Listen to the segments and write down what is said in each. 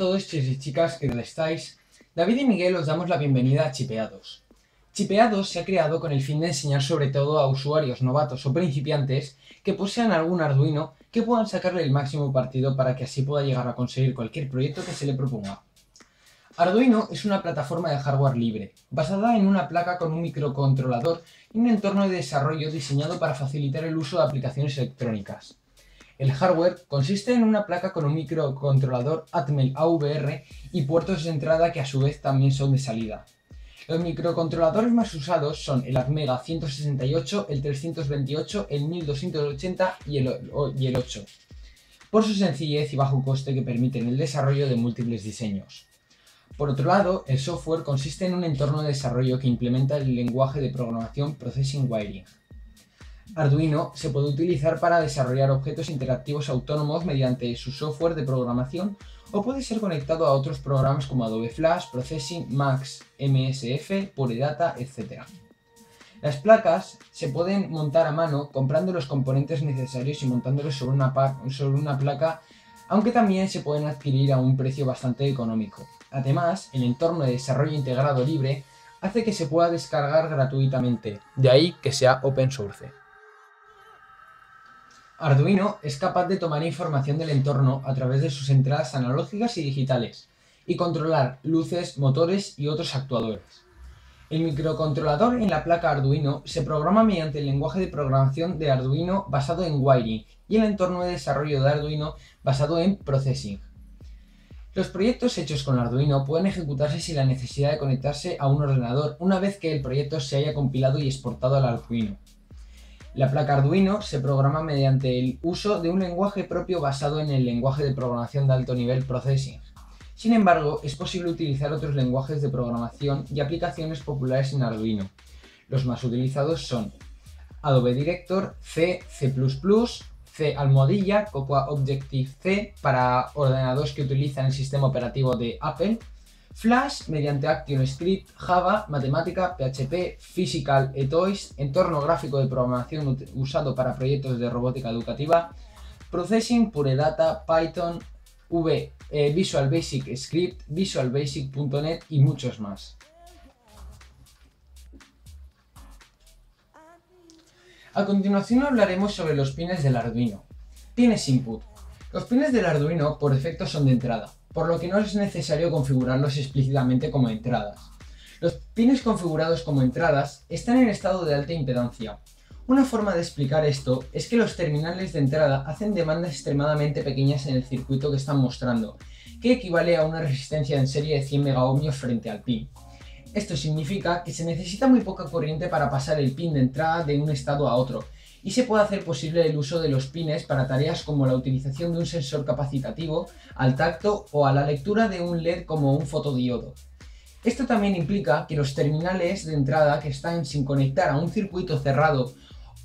todos chicos y chicas, ¿qué tal estáis? David y Miguel os damos la bienvenida a Chipeados. Chipeados se ha creado con el fin de enseñar sobre todo a usuarios novatos o principiantes que posean algún Arduino que puedan sacarle el máximo partido para que así pueda llegar a conseguir cualquier proyecto que se le proponga. Arduino es una plataforma de hardware libre, basada en una placa con un microcontrolador y un entorno de desarrollo diseñado para facilitar el uso de aplicaciones electrónicas. El hardware consiste en una placa con un microcontrolador Atmel AVR y puertos de entrada que a su vez también son de salida. Los microcontroladores más usados son el Atmega 168, el 328, el 1280 y el 8, por su sencillez y bajo coste que permiten el desarrollo de múltiples diseños. Por otro lado, el software consiste en un entorno de desarrollo que implementa el lenguaje de programación Processing Wiring. Arduino se puede utilizar para desarrollar objetos interactivos autónomos mediante su software de programación o puede ser conectado a otros programas como Adobe Flash, Processing, Max, MSF, PureData, etc. Las placas se pueden montar a mano comprando los componentes necesarios y montándolos sobre una placa, aunque también se pueden adquirir a un precio bastante económico. Además, el entorno de desarrollo integrado libre hace que se pueda descargar gratuitamente, de ahí que sea open source. Arduino es capaz de tomar información del entorno a través de sus entradas analógicas y digitales y controlar luces, motores y otros actuadores. El microcontrolador en la placa Arduino se programa mediante el lenguaje de programación de Arduino basado en Wiring y el entorno de desarrollo de Arduino basado en Processing. Los proyectos hechos con Arduino pueden ejecutarse sin la necesidad de conectarse a un ordenador una vez que el proyecto se haya compilado y exportado al Arduino. La placa Arduino se programa mediante el uso de un lenguaje propio basado en el lenguaje de programación de alto nivel Processing. Sin embargo, es posible utilizar otros lenguajes de programación y aplicaciones populares en Arduino. Los más utilizados son Adobe Director, C, C++, C almohadilla, Cocoa Objective-C para ordenadores que utilizan el sistema operativo de Apple, Flash mediante ActionScript, Java, Matemática, PHP, Physical y Toys, entorno gráfico de programación usado para proyectos de robótica educativa, Processing, PureData, Python, Visual Basic Script, Visual Basic.net y muchos más. A continuación hablaremos sobre los pines del Arduino. Pines Input. Los pines del Arduino por defecto son de entrada, por lo que no es necesario configurarlos explícitamente como entradas. Los pines configurados como entradas están en estado de alta impedancia. Una forma de explicar esto es que los terminales de entrada hacen demandas extremadamente pequeñas en el circuito que están mostrando, que equivale a una resistencia en serie de 100 megaohmios frente al pin. Esto significa que se necesita muy poca corriente para pasar el pin de entrada de un estado a otro, y se puede hacer posible el uso de los pines para tareas como la utilización de un sensor capacitativo, al tacto o a la lectura de un LED como un fotodiodo. Esto también implica que los terminales de entrada que están sin conectar a un circuito cerrado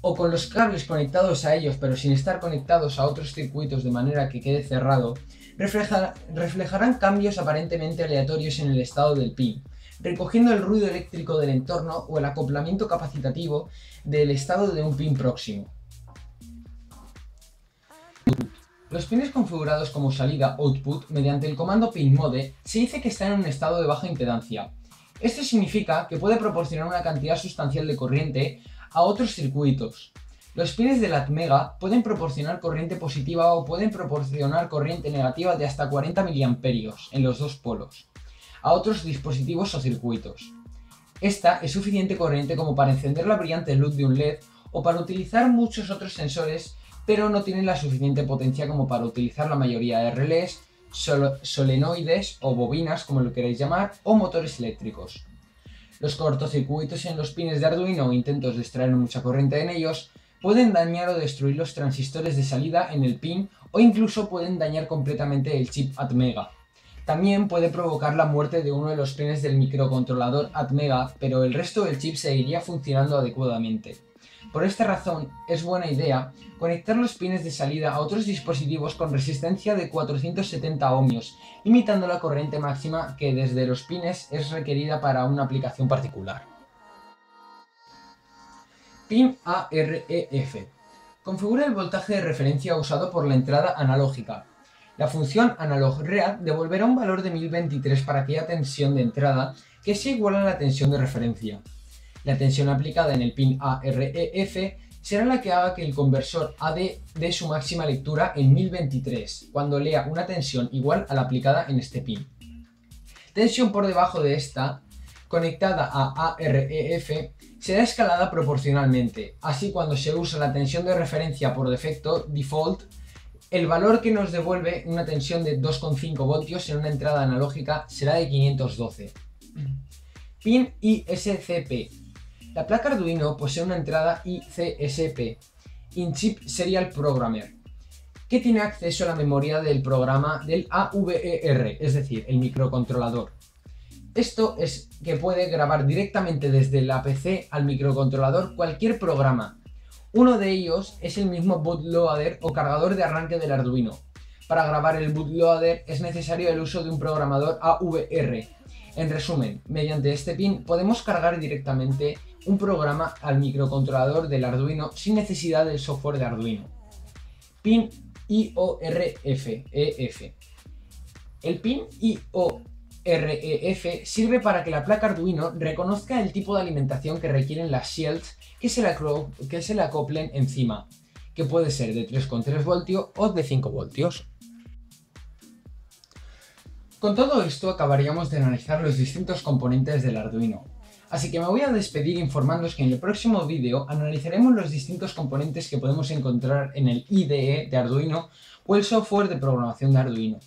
o con los cables conectados a ellos pero sin estar conectados a otros circuitos de manera que quede cerrado, reflejarán cambios aparentemente aleatorios en el estado del pin, recogiendo el ruido eléctrico del entorno o el acoplamiento capacitativo del estado de un pin próximo. Los pines configurados como salida output mediante el comando pinMode se dice que están en un estado de baja impedancia. Esto significa que puede proporcionar una cantidad sustancial de corriente a otros circuitos. Los pines del Atmega pueden proporcionar corriente positiva o pueden proporcionar corriente negativa de hasta 40 mA en los dos polos a otros dispositivos o circuitos. Esta es suficiente corriente como para encender la brillante luz de un LED o para utilizar muchos otros sensores, pero no tienen la suficiente potencia como para utilizar la mayoría de relés, solenoides o bobinas, como lo queráis llamar, o motores eléctricos. Los cortocircuitos en los pines de Arduino o intentos de extraer mucha corriente en ellos pueden dañar o destruir los transistores de salida en el pin o incluso pueden dañar completamente el chip Atmega. También puede provocar la muerte de uno de los pines del microcontrolador Atmega, pero el resto del chip seguiría funcionando adecuadamente. Por esta razón, es buena idea conectar los pines de salida a otros dispositivos con resistencia de 470 ohmios, limitando la corriente máxima que desde los pines es requerida para una aplicación particular. Pin AREF. Configura el voltaje de referencia usado por la entrada analógica. La función analogread devolverá un valor de 1023 para aquella tensión de entrada que sea igual a la tensión de referencia. La tensión aplicada en el pin AREF será la que haga que el conversor AD dé su máxima lectura en 1023, cuando lea una tensión igual a la aplicada en este pin. Tensión por debajo de esta, conectada a AREF, será escalada proporcionalmente. Así, cuando se usa la tensión de referencia por defecto, default, el valor que nos devuelve una tensión de 2,5 voltios en una entrada analógica será de 512. Pin ISCP. La placa Arduino posee una entrada ICSP, In-Chip Serial Programmer, que tiene acceso a la memoria del programa del AVER, es decir, el microcontrolador. Esto es que puede grabar directamente desde la PC al microcontrolador cualquier programa. Uno de ellos es el mismo bootloader o cargador de arranque del Arduino. Para grabar el bootloader es necesario el uso de un programador AVR. En resumen, mediante este pin podemos cargar directamente un programa al microcontrolador del Arduino sin necesidad del software de Arduino. Pin IORF. El pin IORF sirve para que la placa Arduino reconozca el tipo de alimentación que requieren las shields que se le acoplen encima, que puede ser de 3,3 voltios o de 5 voltios. Con todo esto acabaríamos de analizar los distintos componentes del Arduino, así que me voy a despedir informándoos que en el próximo vídeo analizaremos los distintos componentes que podemos encontrar en el IDE de Arduino o el software de programación de Arduino.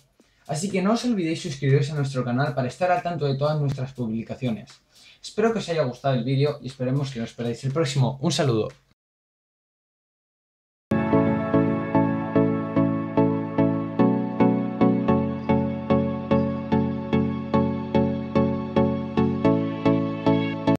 Así que no os olvidéis suscribiros a nuestro canal para estar al tanto de todas nuestras publicaciones. Espero que os haya gustado el vídeo y esperemos que no os perdáis el próximo. Un saludo.